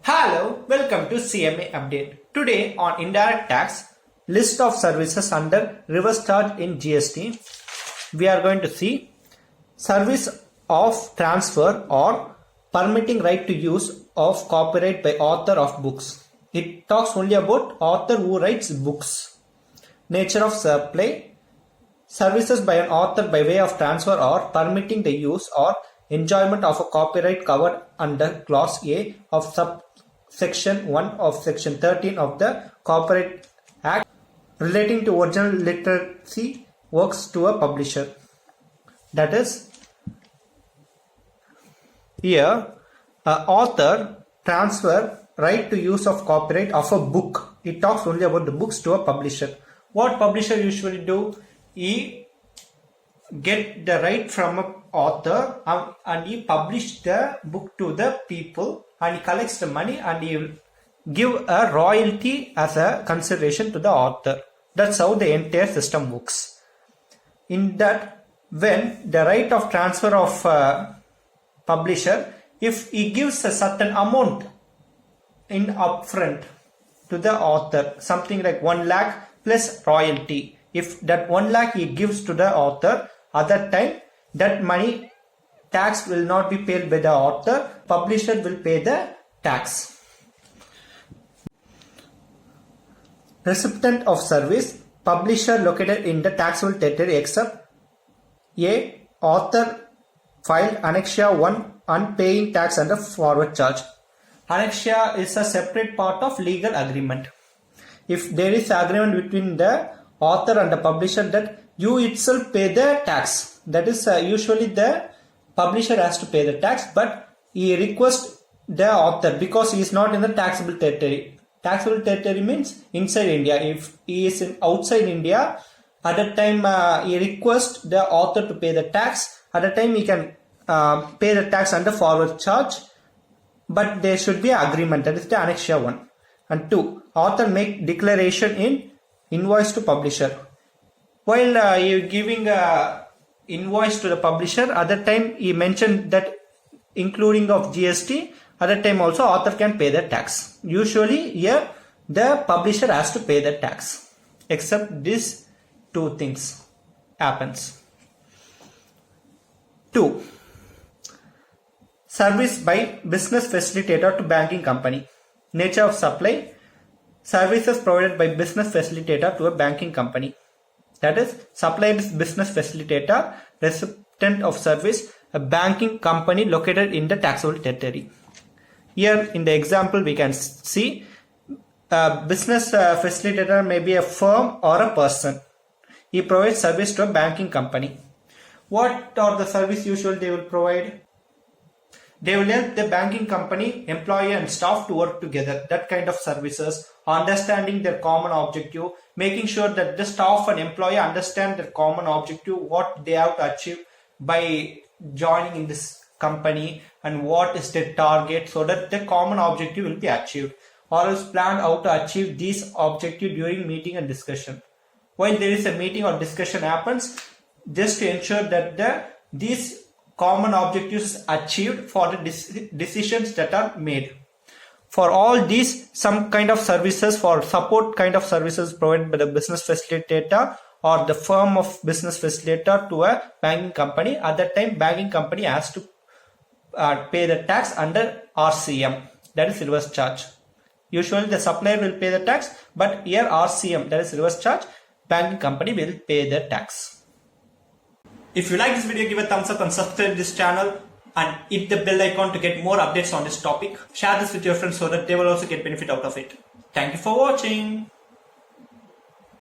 Hello, welcome to CMA Update. Today on indirect tax, list of services under reverse charge in GST, we are going to see service of transfer or permitting right to use of copyright by author of books. It talks only about author who writes books. Nature of supply, services by an author by way of transfer or permitting the use or enjoyment of a copyright covered under Clause A of Subsection 1 of Section 13 of the Copyright Act relating to original literacy works to a publisher. That is, here author transfer right to use of copyright of a book. It talks only about the books to a publisher. What publisher usually do? He get the right from an author and he publish the book to the people and he collects the money and he will give a royalty as a consideration to the author. That's how the entire system works. In that, when the right of transfer of publisher, if he gives a certain amount in upfront to the author, something like 1 lakh plus royalty. If that 1 lakh he gives to the author, at that time that money tax will not be paid by the author, publisher will pay the tax. Recipient of service, publisher located in the taxable territory except A. Author filed Annexure 1 and paying tax under forward charge. Annexure is a separate part of legal agreement. If there is agreement between the author and the publisher that you itself pay the tax, that is usually the publisher has to pay the tax, but he requests the author because he is not in the taxable territory. Taxable territory means inside India. If he is outside India, at that time he requests the author to pay the tax. At that time he can pay the tax under forward charge, but there should be an agreement. That is the Annexure 1. And 2. Author make declaration in invoice to publisher. While you giving a invoice to the publisher, at that time he mentioned that including of GST, at that time also author can pay the tax. Usually here the publisher has to pay the tax, except these two things happens. 2. Service by business facilitator to banking company. Nature of supply, services provided by business facilitator to a banking company. That is, supplied business facilitator, recipient of service, a banking company located in the taxable territory. Here in the example we can see a business facilitator may be a firm or a person. He provides service to a banking company. What are the service usually they will provide? They will help the banking company, employee and staff to work together. That kind of services, understanding their common objective, making sure that the staff and employee understand their common objective, what they have to achieve by joining in this company and what is their target, so that the common objective will be achieved, or else plan how to achieve this objective during meeting and discussion. While there is a meeting or discussion happens, just to ensure that these common objectives achieved for the decisions that are made. For all these, some kind of services for support kind of services provided by the business facilitator or the firm of business facilitator to a banking company. At that time, banking company has to pay the tax under RCM, that is reverse charge. Usually the supplier will pay the tax, but here RCM, that is reverse charge, banking company will pay the tax. If you like this video, give a thumbs up and subscribe this channel and hit the bell icon to get more updates on this topic. Share this with your friends so that they will also get benefit out of it. Thank you for watching.